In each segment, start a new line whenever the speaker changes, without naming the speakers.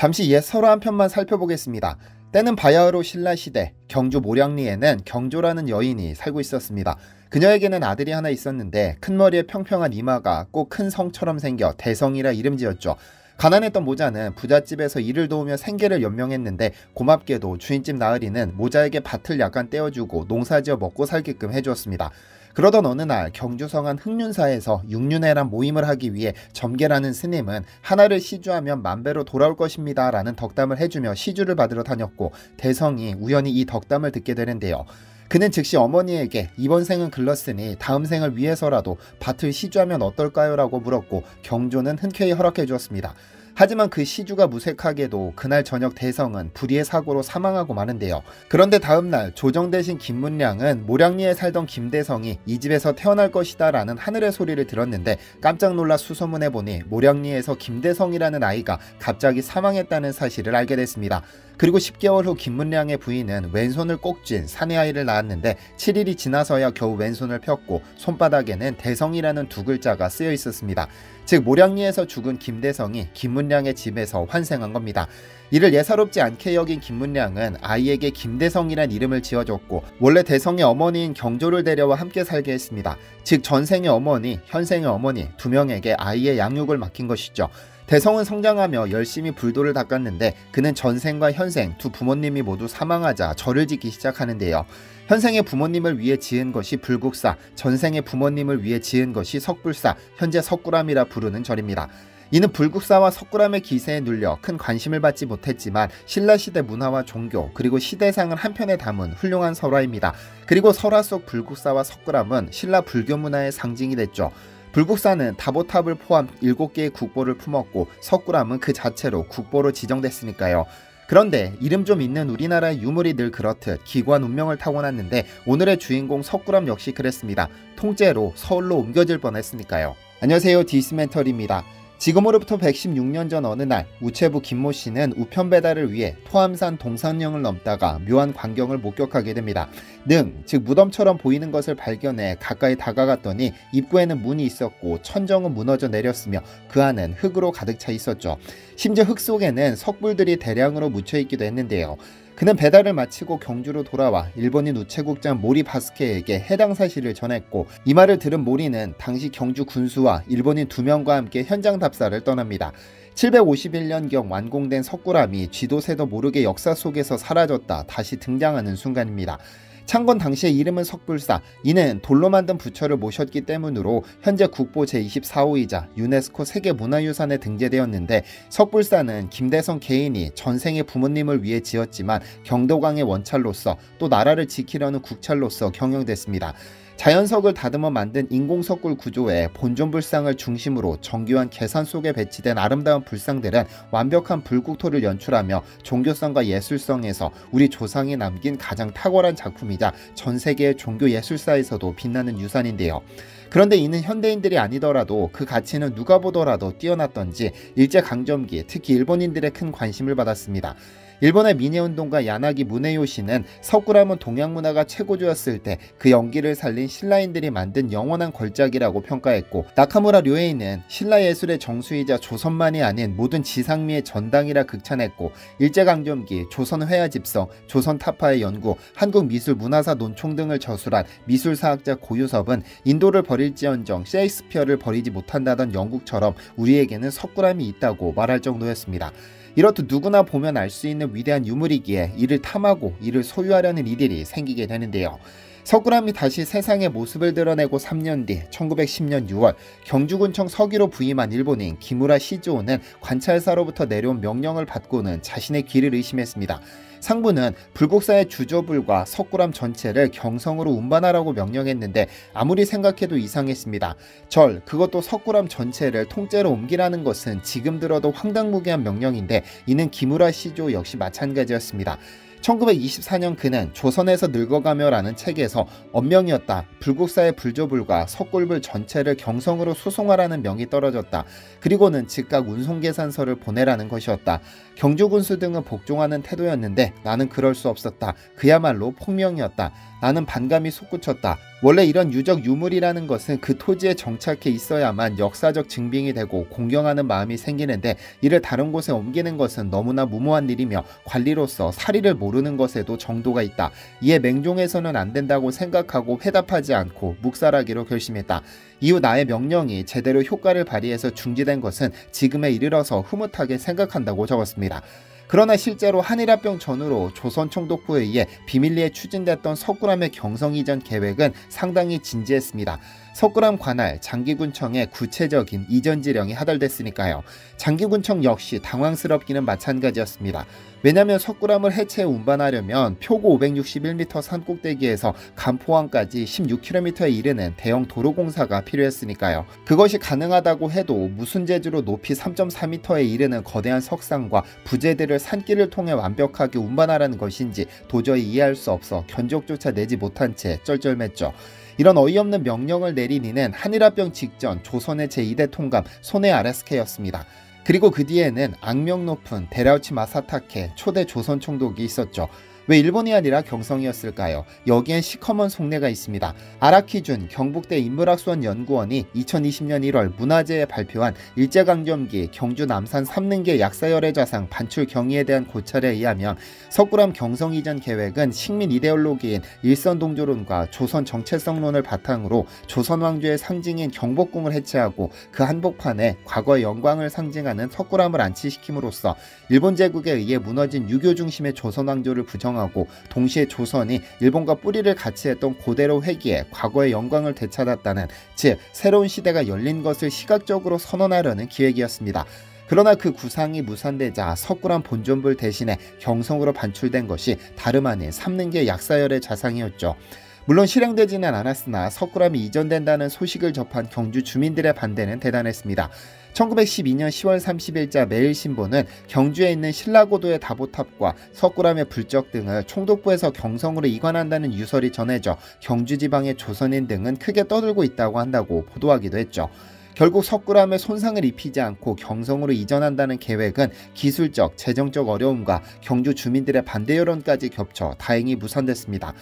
잠시 옛 설화 한 편만 살펴보겠습니다. 때는 바야흐로 신라시대, 경주 모량리에는 경조라는 여인이 살고 있었습니다. 그녀에게는 아들이 하나 있었는데 큰 머리에 평평한 이마가 꼭 큰 성처럼 생겨 대성이라 이름 지었죠. 가난했던 모자는 부잣집에서 일을 도우며 생계를 연명했는데 고맙게도 주인집 나으리는 모자에게 밭을 약간 떼어주고 농사지어 먹고 살게끔 해주었습니다. 그러던 어느 날 경주성한 흑륜사에서 육륜회란 모임을 하기 위해 점계라는 스님은 하나를 시주하면 만배로 돌아올 것입니다 라는 덕담을 해주며 시주를 받으러 다녔고, 대성이 우연히 이 덕담을 듣게 되는데요. 그는 즉시 어머니에게 이번 생은 글렀으니 다음 생을 위해서라도 밭을 시주하면 어떨까요? 라고 물었고, 경조는 흔쾌히 허락해 주었습니다. 하지만 그 시주가 무색하게도 그날 저녁 대성은 불의의 사고로 사망하고 마는데요. 그런데 다음날 조정 대신 김문량은 모량리에 살던 김대성이 이 집에서 태어날 것이다 라는 하늘의 소리를 들었는데 깜짝 놀라 수소문해보니 모량리에서 김대성이라는 아이가 갑자기 사망했다는 사실을 알게 됐습니다. 그리고 10개월 후 김문량의 부인은 왼손을 꼭 쥔 사내 아이를 낳았는데 7일이 지나서야 겨우 왼손을 폈고 손바닥에는 대성이라는 두 글자가 쓰여 있었습니다. 즉 모량리에서 죽은 김대성이 김문량의 집에서 환생한 겁니다. 이를 예사롭지 않게 여긴 김문량은 아이에게 김대성이란 이름을 지어줬고, 원래 대성의 어머니인 경조를 데려와 함께 살게 했습니다. 즉 전생의 어머니, 현생의 어머니 두 명에게 아이의 양육을 맡긴 것이죠. 대성은 성장하며 열심히 불도를 닦았는데 그는 전생과 현생 두 부모님이 모두 사망하자 절을 짓기 시작하는데요. 현생의 부모님을 위해 지은 것이 불국사, 전생의 부모님을 위해 지은 것이 석불사, 현재 석굴암이라 부르는 절입니다. 이는 불국사와 석굴암의 기세에 눌려 큰 관심을 받지 못했지만 신라시대 문화와 종교 그리고 시대상을 한편에 담은 훌륭한 설화입니다. 그리고 설화 속 불국사와 석굴암은 신라 불교 문화의 상징이 됐죠. 불국사는 다보탑을 포함 7개의 국보를 품었고 석굴암은 그 자체로 국보로 지정됐으니까요. 그런데 이름 좀 있는 우리나라의 유물이 늘 그렇듯 기관 운명을 타고났는데 오늘의 주인공 석굴암 역시 그랬습니다. 통째로 서울로 옮겨질 뻔했으니까요. 안녕하세요, 디스멘털입니다. 지금으로부터 116년 전 어느 날 우체부 김모 씨는 우편 배달을 위해 토암산 동산령을 넘다가 묘한 광경을 목격하게 됩니다. 즉 무덤처럼 보이는 것을 발견해 가까이 다가갔더니 입구에는 문이 있었고 천정은 무너져 내렸으며 그 안은 흙으로 가득 차 있었죠. 심지어 흙 속에는 석불들이 대량으로 묻혀 있기도 했는데요. 그는 배달을 마치고 경주로 돌아와 일본인 우체국장 모리 바스케에게 해당 사실을 전했고, 이 말을 들은 모리는 당시 경주 군수와 일본인 2명과 함께 현장 답사를 떠납니다. 751년경 완공된 석굴암이 쥐도 새도 모르게 역사 속에서 사라졌다 다시 등장하는 순간입니다. 창건 당시의 이름은 석불사, 이는 돌로 만든 부처를 모셨기 때문으로 현재 국보 제24호이자 유네스코 세계문화유산에 등재되었는데, 석불사는 김대성 개인이 전생의 부모님을 위해 지었지만 경도강의 원찰로서 또 나라를 지키려는 국찰로서 경영됐습니다. 자연석을 다듬어 만든 인공석굴 구조에 본존불상을 중심으로 정교한 계산 속에 배치된 아름다운 불상들은 완벽한 불국토를 연출하며 종교성과 예술성에서 우리 조상이 남긴 가장 탁월한 작품이자 전 세계의 종교예술사에서도 빛나는 유산인데요. 그런데 이는 현대인들이 아니더라도 그 가치는 누가 보더라도 뛰어났던지 일제강점기 특히 일본인들의 큰 관심을 받았습니다. 일본의 민해운동가 야나기 무네요시는 석굴암은 동양문화가 최고조였을 때 그 연기를 살린 신라인들이 만든 영원한 걸작이라고 평가했고, 나카무라 료헤이는 신라예술의 정수이자 조선만이 아닌 모든 지상미의 전당이라 극찬했고, 일제강점기 조선회화집성, 조선타파의 연구, 한국미술문화사 논총 등을 저술한 미술사학자 고유섭은 인도를 버릴지언정 셰익스피어를 버리지 못한다던 영국처럼 우리에게는 석굴암이 있다고 말할 정도였습니다. 이렇듯 누구나 보면 알 수 있는 위대한 유물이기에 이를 탐하고 이를 소유하려는 이들이 생기게 되는데요. 석굴암이 다시 세상의 모습을 드러내고 3년 뒤 1910년 6월 경주군청 서기로 부임한 일본인 기무라 시즈오는 관찰사로부터 내려온 명령을 받고는 자신의 귀를 의심했습니다. 상부는 불국사의 주조불과 석굴암 전체를 경성으로 운반하라고 명령했는데 아무리 생각해도 이상했습니다. 그것도 석굴암 전체를 통째로 옮기라는 것은 지금 들어도 황당무계한 명령인데 이는 기무라 시조 역시 마찬가지였습니다. 1924년 그는 조선에서 늙어가며라는 책에서 언명이었다. 불국사의 불조불과 석굴불 전체를 경성으로 수송하라는 명이 떨어졌다. 그리고는 즉각 운송계산서를 보내라는 것이었다. 경주군수 등은 복종하는 태도였는데 나는 그럴 수 없었다. 그야말로 폭명이었다. 나는 반감이 솟구쳤다. 원래 이런 유적 유물이라는 것은 그 토지에 정착해 있어야만 역사적 증빙이 되고 공경하는 마음이 생기는데 이를 다른 곳에 옮기는 것은 너무나 무모한 일이며 관리로서 사리를 모르는 것에도 정도가 있다. 이에 맹종해서는 안 된다고 생각하고 회답하지 않고 묵살하기로 결심했다. 이후 나의 명령이 제대로 효과를 발휘해서 중지된 것은 지금에 이르러서 흐뭇하게 생각한다고 적었습니다. 그러나 실제로 한일합병 전후로 조선 총독부에 의해 비밀리에 추진됐던 석굴암의 경성 이전 계획은 상당히 진지했습니다. 석굴암 관할 장기군청의 구체적인 이전 지령이 하달됐으니까요. 장기군청 역시 당황스럽기는 마찬가지였습니다. 왜냐하면 석굴암을 해체해 운반하려면 표고 561m 산꼭대기에서 간포항까지 16km에 이르는 대형 도로공사가 필요했으니까요. 그것이 가능하다고 해도 무순제주로 높이 3.4m에 이르는 거대한 석상과 부재들을 산길을 통해 완벽하게 운반하라는 것인지 도저히 이해할 수 없어 견적조차 내지 못한 채 쩔쩔맸죠. 이런 어이없는 명령을 내린 이는 한일합병 직전 조선의 제2대 통감 소네 아라스케였습니다. 그리고 그 뒤에는 악명 높은 데라우치 마사타케 초대 조선 총독이 있었죠. 왜 일본이 아니라 경성이었을까요? 여기엔 시커먼 속내가 있습니다. 아라키준 경북대 인문학수원연구원이 2020년 1월 문화재에 발표한 일제강점기 경주 남산 삼능계 약사열애자상 반출 경위에 대한 고찰에 의하면 석굴암 경성 이전 계획은 식민 이데올로기인 일선동조론과 조선 정체성론을 바탕으로 조선 왕조의 상징인 경복궁을 해체하고 그 한복판에 과거의 영광을 상징하는 석굴암을 안치시킴으로써 일본 제국에 의해 무너진 유교 중심의 조선 왕조를 부정하고 동시에 조선이 일본과 뿌리를 같이 했던 고대로 회귀해 과거의 영광을 되찾았다는, 즉 새로운 시대가 열린 것을 시각적으로 선언하려는 기획이었습니다. 그러나 그 구상이 무산되자 석굴암 본존불 대신에 경성으로 반출된 것이 다름 아닌 삼능계 약사열의 자상이었죠. 물론 실행되지는 않았으나 석굴암이 이전된다는 소식을 접한 경주 주민들의 반대는 대단했습니다. 1912년 10월 30일자 매일신보는 경주에 있는 신라고도의 다보탑과 석굴암의 불적 등을 총독부에서 경성으로 이관한다는 유설이 전해져 경주지방의 조선인 등은 크게 떠들고 있다고 한다고 보도하기도 했죠. 결국 석굴암에 손상을 입히지 않고 경성으로 이전한다는 계획은 기술적, 재정적 어려움과 경주 주민들의 반대 여론까지 겹쳐 다행히 무산됐습니다.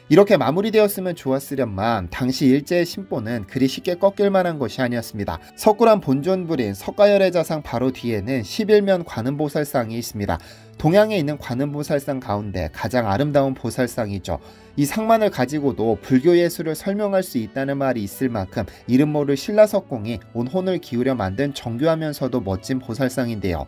이렇게 마무리되었으면 좋았으련만 당시 일제의 심보는 그리 쉽게 꺾일 만한 것이 아니었습니다. 석굴암 본존불인 석가열의 자상 바로 뒤에는 11면 관음보살상이 있습니다. 동양에 있는 관음보살상 가운데 가장 아름다운 보살상이죠. 이 상만을 가지고도 불교 예술을 설명할 수 있다는 말이 있을 만큼 이름 모를 신라석공이 온 혼을 기울여 만든 정교하면서도 멋진 보살상인데요.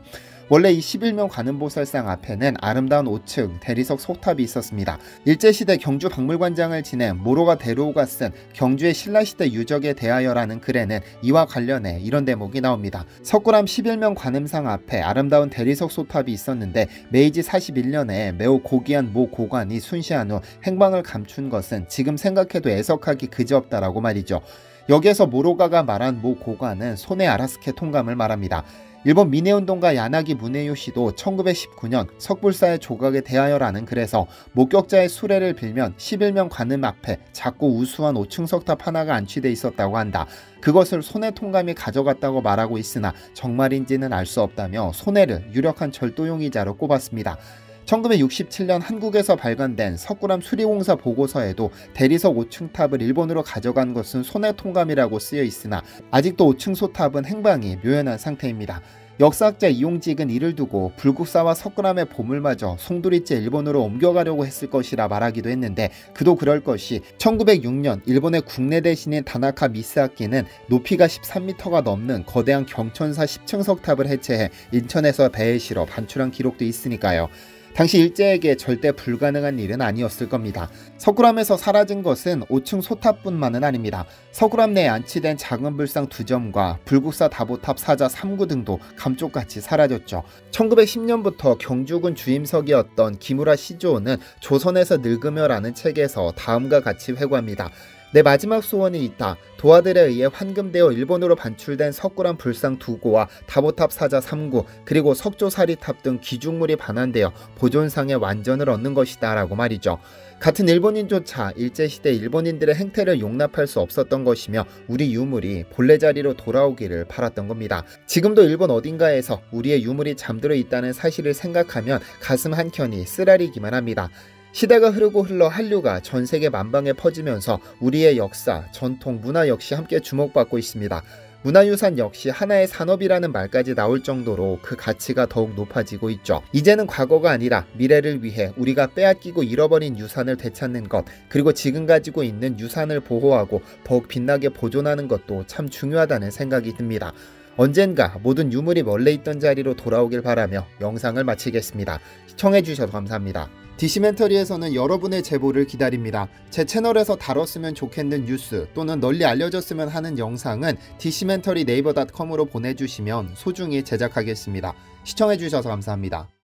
원래 이 11면 관음보살상 앞에는 아름다운 5층 대리석 소탑이 있었습니다. 일제시대 경주박물관장을 지낸 모로가 데루오가 쓴 경주의 신라시대 유적에 대하여라는 글에는 이와 관련해 이런 대목이 나옵니다. 석굴암 11면 관음상 앞에 아름다운 대리석 소탑이 있었는데 메이지 41년에 매우 고귀한 모 고관이 순시한 후 행방을 감춘 것은 지금 생각해도 애석하기 그지없다라고 말이죠. 여기에서 모로가가 말한 모 고관은 소네 아라스케 통감을 말합니다. 일본 민해운동가 야나기 무네요시도 1919년 석불사의 조각에 대하여라는 글에서 목격자의 수레를 빌면 11면 관음 앞에 작고 우수한 5층 석탑 하나가 안치돼 있었다고 한다. 그것을 소네 통감이 가져갔다고 말하고 있으나 정말인지는 알 수 없다며 소네를 유력한 절도용의자로 꼽았습니다. 1967년 한국에서 발간된 석굴암 수리공사 보고서에도 대리석 5층 탑을 일본으로 가져간 것은 소네통감이라고 쓰여 있으나 아직도 5층 소탑은 행방이 묘연한 상태입니다. 역사학자 이용직은 이를 두고 불국사와 석굴암의 보물마저 송두리째 일본으로 옮겨가려고 했을 것이라 말하기도 했는데 그도 그럴 것이 1906년 일본의 국내 대신인 다나카 미스아키는 높이가 13m가 넘는 거대한 경천사 10층 석탑을 해체해 인천에서 배에 실어 반출한 기록도 있으니까요. 당시 일제에게 절대 불가능한 일은 아니었을 겁니다. 석굴암에서 사라진 것은 5층 소탑뿐만은 아닙니다. 석굴암 내에 안치된 작은 불상 2점과 불국사 다보탑 사자 3구 등도 감쪽같이 사라졌죠. 1910년부터 경주군 주임석이었던 기무라 시조오는 조선에서 늙으며라는 책에서 다음과 같이 회고합니다. 내 마지막 소원이 있다. 도화들에 의해 환금되어 일본으로 반출된 석굴암 불상 2구와 다보탑 사자 3구 그리고 석조사리탑 등 기중물이 반환되어 보존상의 완전을 얻는 것이다 라고 말이죠. 같은 일본인조차 일제시대 일본인들의 행태를 용납할 수 없었던 것이며 우리 유물이 본래 자리로 돌아오기를 바랐던 겁니다. 지금도 일본 어딘가에서 우리의 유물이 잠들어 있다는 사실을 생각하면 가슴 한켠이 쓰라리기만 합니다. 시대가 흐르고 흘러 한류가 전 세계 만방에 퍼지면서 우리의 역사, 전통, 문화 역시 함께 주목받고 있습니다. 문화유산 역시 하나의 산업이라는 말까지 나올 정도로 그 가치가 더욱 높아지고 있죠. 이제는 과거가 아니라 미래를 위해 우리가 빼앗기고 잃어버린 유산을 되찾는 것, 그리고 지금 가지고 있는 유산을 보호하고 더욱 빛나게 보존하는 것도 참 중요하다는 생각이 듭니다. 언젠가 모든 유물이 원래 있던 자리로 돌아오길 바라며 영상을 마치겠습니다. 시청해주셔서 감사합니다. 디시멘터리에서는 여러분의 제보를 기다립니다. 제 채널에서 다뤘으면 좋겠는 뉴스 또는 널리 알려졌으면 하는 영상은 디시멘터리 네이버.com으로 보내주시면 소중히 제작하겠습니다. 시청해주셔서 감사합니다.